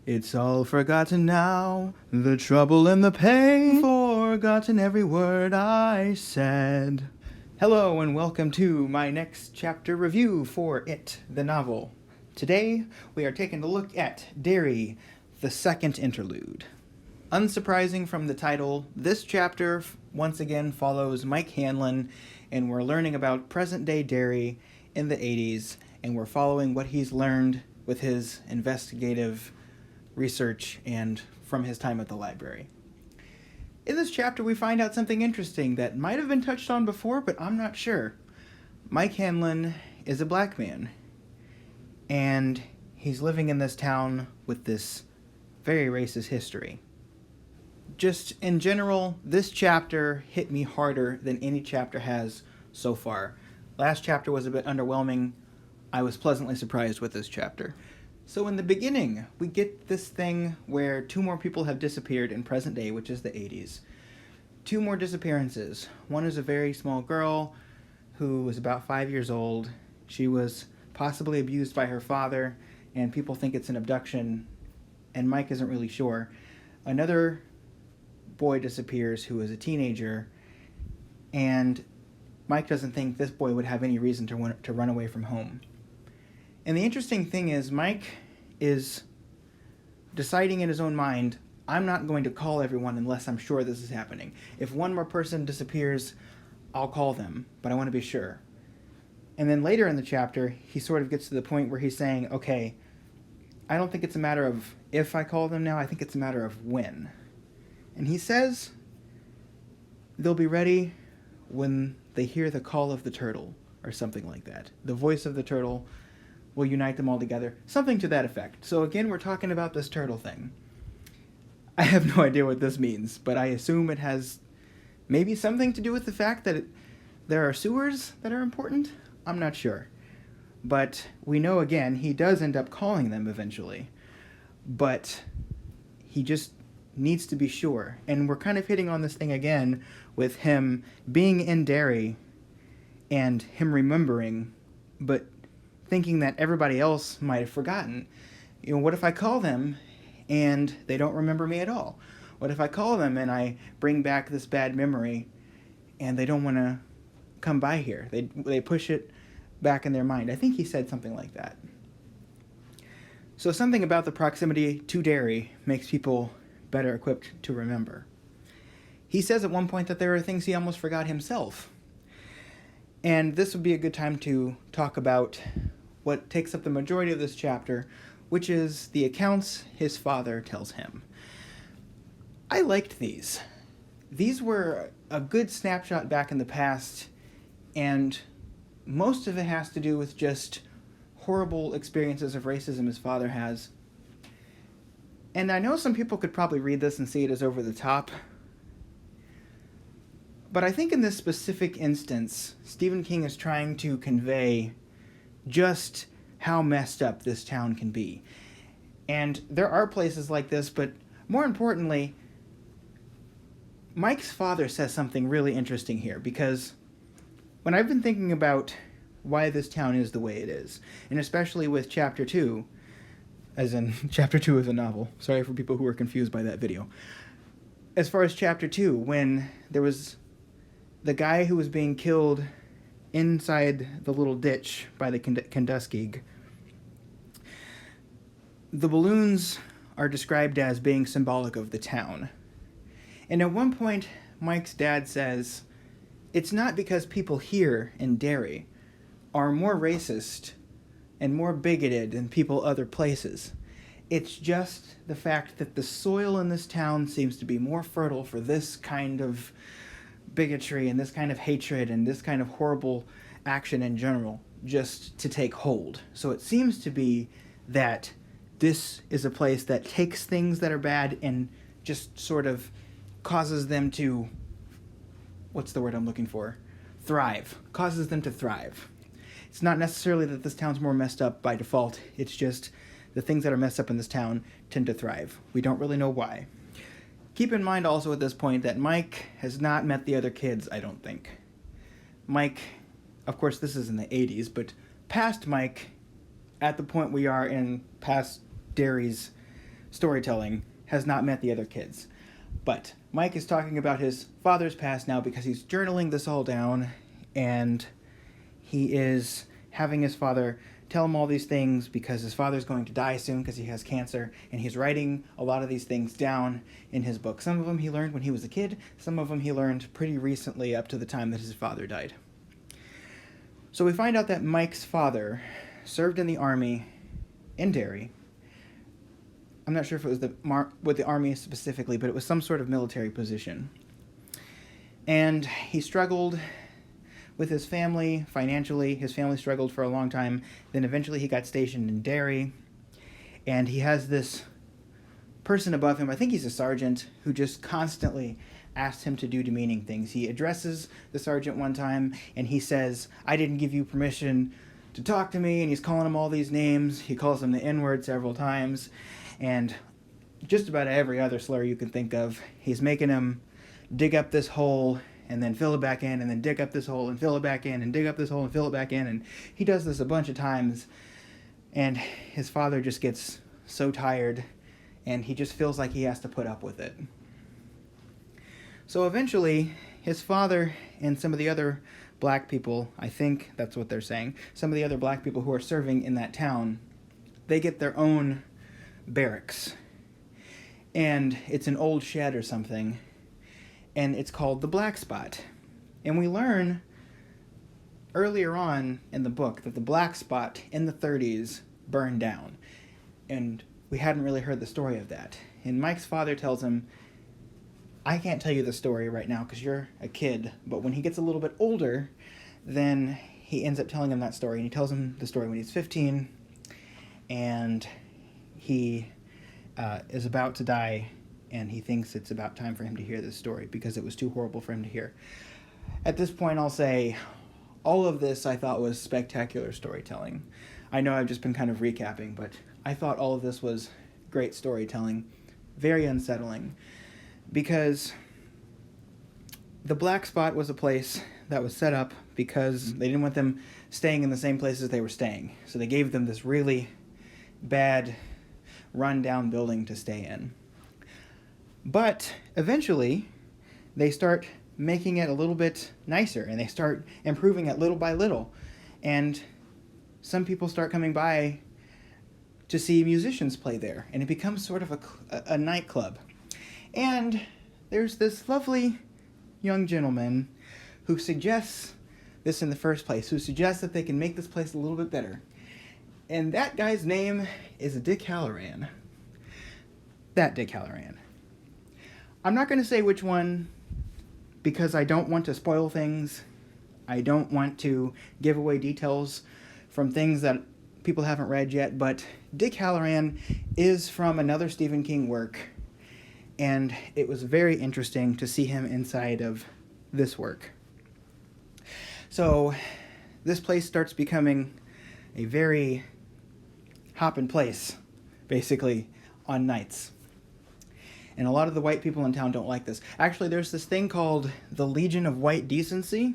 It's all forgotten now, the trouble and the pain, forgotten every word I said. Hello and welcome to my next chapter review for It, the novel. Today, we are taking a look at Derry, the second interlude. Unsurprising from the title, this chapter once again follows Mike Hanlon, and we're learning about present-day Derry in the 80s, and we're following what he's learned with his investigative research and from his time at the library. In this chapter, we find out something interesting that might have been touched on before, but I'm not sure. Mike Hanlon is a black man, and he's living in this town with this very racist history. Just in general, this chapter hit me harder than any chapter has so far. Last chapter was a bit underwhelming. I was pleasantly surprised with this chapter. So in the beginning, we get this thing where two more people have disappeared in present day, which is the 80s. Two more disappearances. One is a very small girl who was about 5 years old. She was possibly abused by her father, and people think it's an abduction, and Mike isn't really sure. Another boy disappears who is a teenager, and Mike doesn't think this boy would have any reason to run away from home. And the interesting thing is, Mike is deciding in his own mind, I'm not going to call everyone unless I'm sure this is happening. If one more person disappears, I'll call them, but I want to be sure. And then later in the chapter, he sort of gets to the point where he's saying, okay, I don't think it's a matter of if I call them now, I think it's a matter of when. And he says they'll be ready when they hear the call of the turtle, or something like that. The voice of the turtle will unite them all together. Something to that effect. So again, we're talking about this turtle thing. I have no idea what this means, but I assume it has maybe something to do with the fact that there are sewers that are important? I'm not sure. But we know, again, he does end up calling them eventually. But he just needs to be sure. And we're kind of hitting on this thing again with him being in Derry and him remembering, but thinking that everybody else might have forgotten. You know, what if I call them and they don't remember me at all? What if I call them and I bring back this bad memory and they don't want to come by here? They push it back in their mind. I think he said something like that. So something about the proximity to Derry makes people better equipped to remember. He says at one point that there are things he almost forgot himself. And this would be a good time to talk about what takes up the majority of this chapter, which is the accounts his father tells him. I liked these. These were a good snapshot back in the past, and most of it has to do with just horrible experiences of racism his father has. And I know some people could probably read this and see it as over the top, but I think in this specific instance, Stephen King is trying to convey just how messed up this town can be. And there are places like this, but more importantly, Mike's father says something really interesting here, because when I've been thinking about why this town is the way it is, and especially with Chapter 2, as in Chapter 2 of the novel, sorry for people who were confused by that video. As far as Chapter 2, when there was the guy who was being killed inside the little ditch by the Kanduskig, the balloons are described as being symbolic of the town. And at one point, Mike's dad says, it's not because people here in Derry are more racist and more bigoted than people other places. It's just the fact that the soil in this town seems to be more fertile for this kind of bigotry and this kind of hatred and this kind of horrible action in general just to take hold. So it seems to be that this is a place that takes things that are bad and just sort of causes them to, what's the word I'm looking for? Thrive. Causes them to thrive. It's not necessarily that this town's more messed up by default. It's just the things that are messed up in this town tend to thrive. We don't really know why. Keep in mind also at this point that Mike has not met the other kids, I don't think. Mike, of course this is in the 80s, but past Mike, at the point we are in past Derry's storytelling has not met the other kids. But Mike is talking about his father's past now because he's journaling this all down, and he is having his father tell him all these things because his father's going to die soon because he has cancer, and he's writing a lot of these things down in his book. Some of them he learned when he was a kid, some of them he learned pretty recently up to the time that his father died. So we find out that Mike's father served in the army in Derry. I'm not sure if it was with the army specifically, but it was some sort of military position. And he struggled with his family financially. His family struggled for a long time. Then eventually he got stationed in Derry. And he has this person above him, I think he's a sergeant, who just constantly asks him to do demeaning things. He addresses the sergeant one time, and he says, "I didn't give you permission to talk to me," and he's calling him all these names. He calls him the N-word several times, and just about every other slur you can think of. He's making him dig up this hole and then fill it back in, and then dig up this hole and fill it back in, and dig up this hole and fill it back in, and he does this a bunch of times, and his father just gets so tired, and he just feels like he has to put up with it. So eventually, his father and some of the other black people, I think that's what they're saying, some of the other black people who are serving in that town, they get their own barracks. And it's an old shed or something, and it's called the Black Spot. And we learn earlier on in the book that the Black Spot in the 30s burned down. And we hadn't really heard the story of that. And Mike's father tells him, "I can't tell you the story right now because you're a kid," but when he gets a little bit older, then he ends up telling him that story. And he tells him the story when he's 15, and he is about to die, and he thinks it's about time for him to hear this story because it was too horrible for him to hear. At this point, I'll say all of this I thought was spectacular storytelling. I know I've just been kind of recapping, but I thought all of this was great storytelling, very unsettling, because the Black Spot was a place that was set up because they didn't want them staying in the same places they were staying. So they gave them this really bad, run-down building to stay in. But eventually, they start making it a little bit nicer, and they start improving it little by little. And some people start coming by to see musicians play there, and it becomes sort of a nightclub. And there's this lovely young gentleman who suggests this in the first place, who suggests that they can make this place a little bit better. And that guy's name is Dick Halloran. That Dick Halloran. I'm not going to say which one because I don't want to spoil things. I don't want to give away details from things that people haven't read yet, but Dick Halloran is from another Stephen King work, and it was very interesting to see him inside of this work. So this place starts becoming a very hoppin' place, basically, on nights. And a lot of the white people in town don't like this. Actually, there's this thing called the Legion of White Decency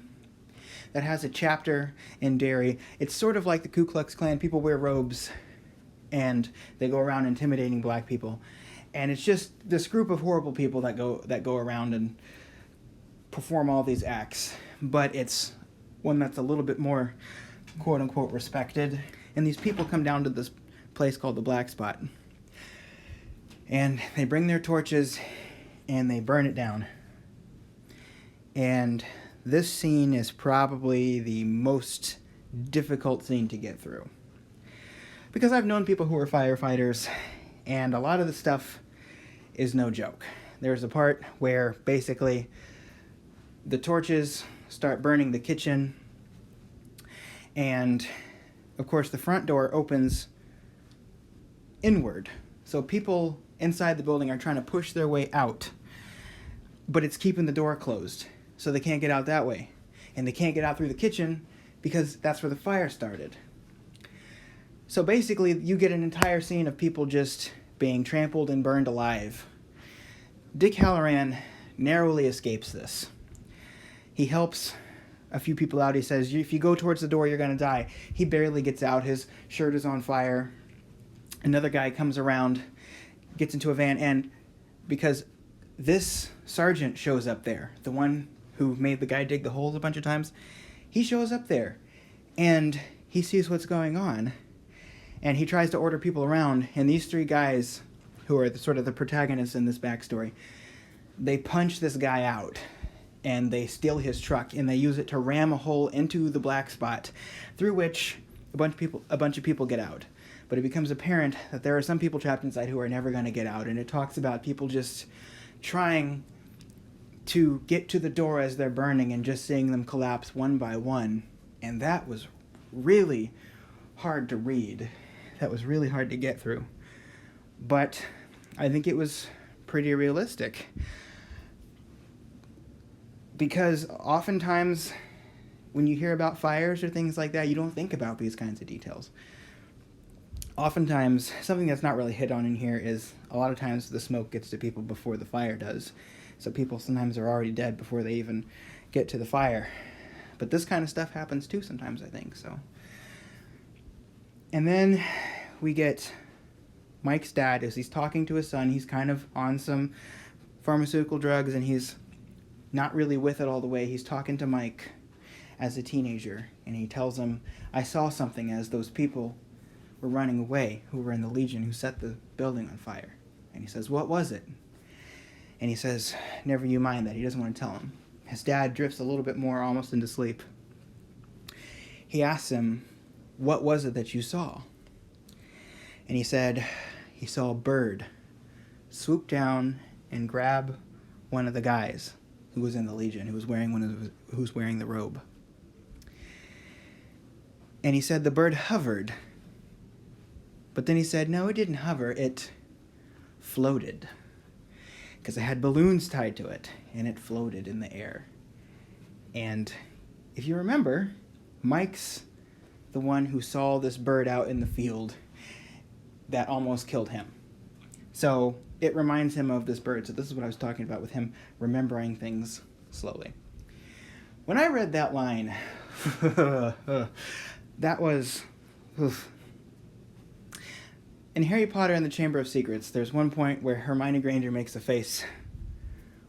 that has a chapter in Derry. It's sort of like the Ku Klux Klan. People wear robes, and they go around intimidating black people. And it's just this group of horrible people that go around and perform all these acts. But it's one that's a little bit more, quote-unquote, respected. And these people come down to this place called the Black Spot. And they bring their torches, and they burn it down. And this scene is probably the most difficult scene to get through. Because I've known people who are firefighters, and a lot of the stuff is no joke. There's a part where basically the torches start burning the kitchen, and of course the front door opens inward. So people inside the building are trying to push their way out, but it's keeping the door closed, so they can't get out that way. And they can't get out through the kitchen because that's where the fire started. So basically, you get an entire scene of people just being trampled and burned alive. Dick Halloran narrowly escapes this. He helps a few people out. He says, if you go towards the door, you're going to die. He barely gets out. His shirt is on fire. Another guy comes around, gets into a van, and because this sergeant shows up there, the one who made the guy dig the holes a bunch of times, he shows up there, and he sees what's going on, and he tries to order people around, and these three guys, who are sort of the protagonists in this backstory, they punch this guy out, and they steal his truck, and they use it to ram a hole into the black spot, through which a bunch of people get out. But it becomes apparent that there are some people trapped inside who are never going to get out, and it talks about people just trying to get to the door as they're burning and just seeing them collapse one by one. And that was really hard to read. That was really hard to get through. But I think it was pretty realistic. Because oftentimes when you hear about fires or things like that, you don't think about these kinds of details. Oftentimes, something that's not really hit on in here is a lot of times the smoke gets to people before the fire does. So people sometimes are already dead before they even get to the fire. But this kind of stuff happens too sometimes, I think. So, and then we get Mike's dad as he's talking to his son. He's kind of on some pharmaceutical drugs, and he's not really with it all the way. He's talking to Mike as a teenager, and he tells him, I saw something as those people were running away who were in the Legion who set the building on fire. And he says, what was it? And he says, never you mind that. He doesn't want to tell him. His dad drifts a little bit more, almost into sleep. He asks him, what was it that you saw? And he said he saw a bird swoop down and grab one of the guys who was in the Legion, who was wearing the robe. And he said the bird hovered. But then he said, no, it didn't hover, it floated. Because it had balloons tied to it, and it floated in the air. And if you remember, Mike's the one who saw this bird out in the field that almost killed him. So it reminds him of this bird. So this is what I was talking about with him remembering things slowly. When I read that line, that was... Oof. In Harry Potter and the Chamber of Secrets, there's one point where Hermione Granger makes a face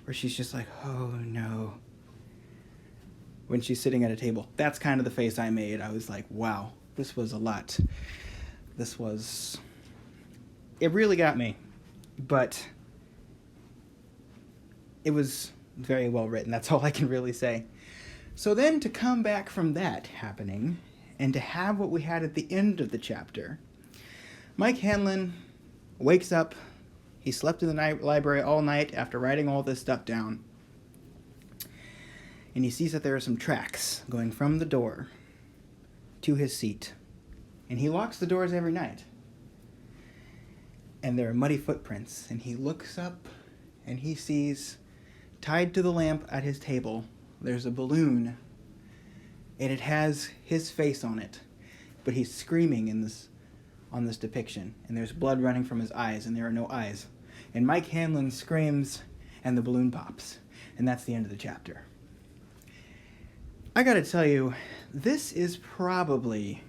where she's just like, oh no, when she's sitting at a table. That's kind of the face I made. I was like, wow, this was a lot. It really got me, but it was very well written. That's all I can really say. So then to come back from that happening and to have what we had at the end of the chapter, Mike Hanlon wakes up. He slept in the library all night after writing all this stuff down. And he sees that there are some tracks going from the door to his seat. And he locks the doors every night. And there are muddy footprints. And he looks up and he sees, tied to the lamp at his table, there's a balloon. And it has his face on it. But he's screaming on this depiction, and there's blood running from his eyes, and there are no eyes. And Mike Hanlon screams, and the balloon pops. And that's the end of the chapter. I gotta tell you, this is probably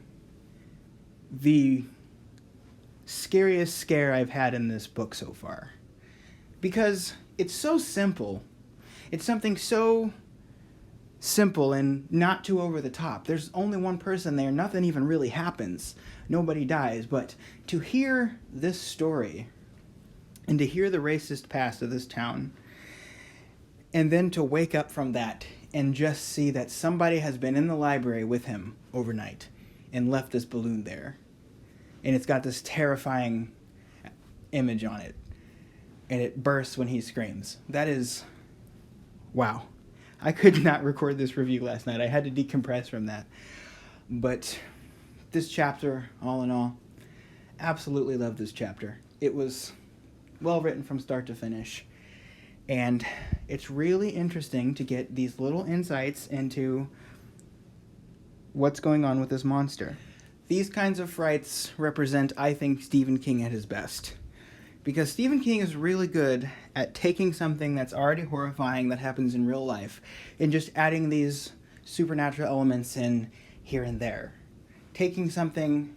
the scariest scare I've had in this book so far. Because it's so simple. It's something so simple and not too over the top. There's only one person there. Nothing even really happens. Nobody dies. But to hear this story and to hear the racist past of this town, and then to wake up from that and just see that somebody has been in the library with him overnight and left this balloon there. And it's got this terrifying image on it. And it bursts when he screams. That is... wow. I could not record this review last night. I had to decompress from that. But this chapter, all in all, absolutely loved this chapter. It was well written from start to finish. And it's really interesting to get these little insights into what's going on with this monster. These kinds of frights represent, I think, Stephen King at his best. Because Stephen King is really good at taking something that's already horrifying that happens in real life and just adding these supernatural elements in here and there. Taking something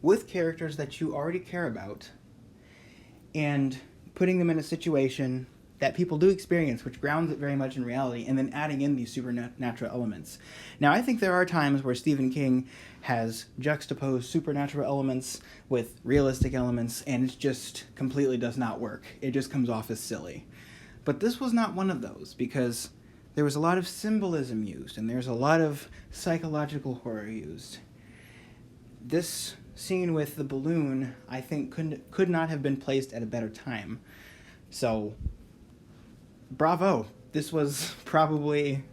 with characters that you already care about and putting them in a situation that people do experience, which grounds it very much in reality, and then adding in these supernatural elements. Now, I think there are times where Stephen King has juxtaposed supernatural elements with realistic elements, and it just completely does not work. It just comes off as silly. But this was not one of those, because there was a lot of symbolism used, and there's a lot of psychological horror used. This scene with the balloon, I think, could not have been placed at a better time. So, bravo. This was probably,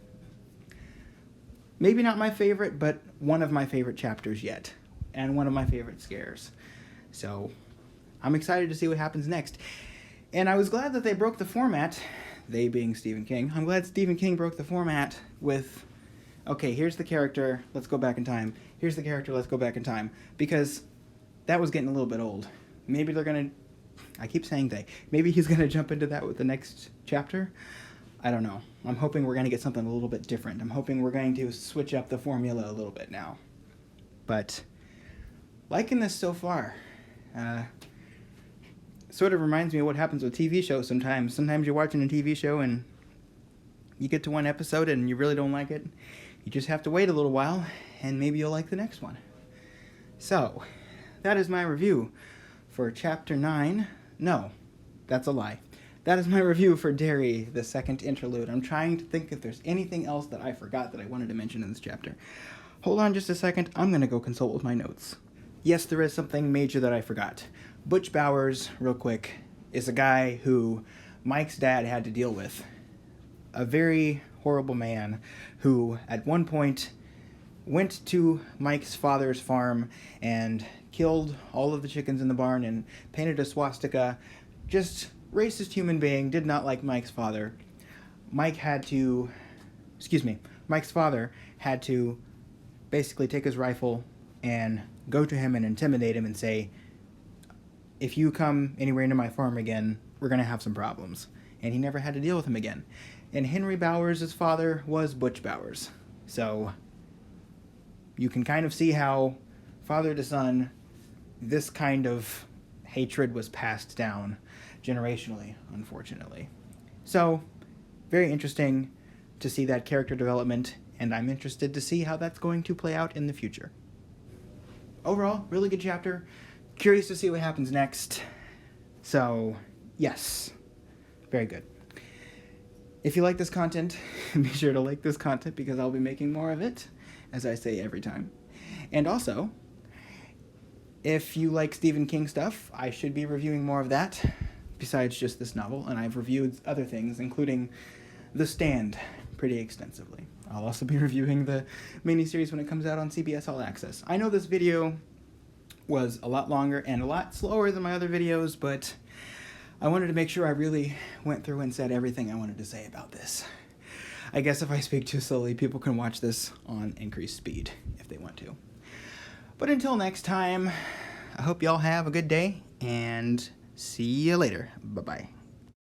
maybe not my favorite, but one of my favorite chapters yet, and one of my favorite scares. So, I'm excited to see what happens next. And I was glad that they broke the format, they being Stephen King. I'm glad Stephen King broke the format with, okay, here's the character, let's go back in time. Here's the character, let's go back in time. Because that was getting a little bit old. Maybe they're going to, I keep saying they, maybe he's going to jump into that with the next chapter. I don't know. I'm hoping we're going to get something a little bit different. I'm hoping we're going to switch up the formula a little bit now. But, liking this so far. Sort of reminds me of what happens with TV shows sometimes. Sometimes you're watching a TV show and you get to one episode and you really don't like it. You just have to wait a little while and maybe you'll like the next one. So, that is my review for Chapter 9. No, that's a lie. That is my review for Derry, the second interlude. I'm trying to think if there's anything else that I forgot that I wanted to mention in this chapter. Hold on just a second. I'm going to go consult with my notes. Yes, there is something major that I forgot. Butch Bowers, real quick, is a guy who Mike's dad had to deal with. A very horrible man who, at one point, went to Mike's father's farm and killed all of the chickens in the barn and painted a swastika. Just racist human being, did not like Mike's father. Mike's father had to basically take his rifle and go to him and intimidate him and say, if you come anywhere near my farm again, we're going to have some problems. And he never had to deal with him again. And Henry Bowers' father was Butch Bowers. So, you can kind of see how, father to son, this kind of hatred was passed down generationally, unfortunately. So, very interesting to see that character development, and I'm interested to see how that's going to play out in the future. Overall, really good chapter. Curious to see what happens next. So, yes, very good. If you like this content, be sure to like this content because I'll be making more of it, as I say every time. And also, if you like Stephen King stuff, I should be reviewing more of that, besides just this novel, and I've reviewed other things, including The Stand, pretty extensively. I'll also be reviewing the miniseries when it comes out on CBS All Access. I know this video was a lot longer and a lot slower than my other videos, but I wanted to make sure I really went through and said everything I wanted to say about this. I guess if I speak too slowly, people can watch this on increased speed if they want to. But until next time, I hope y'all have a good day, and see you later. Bye-bye.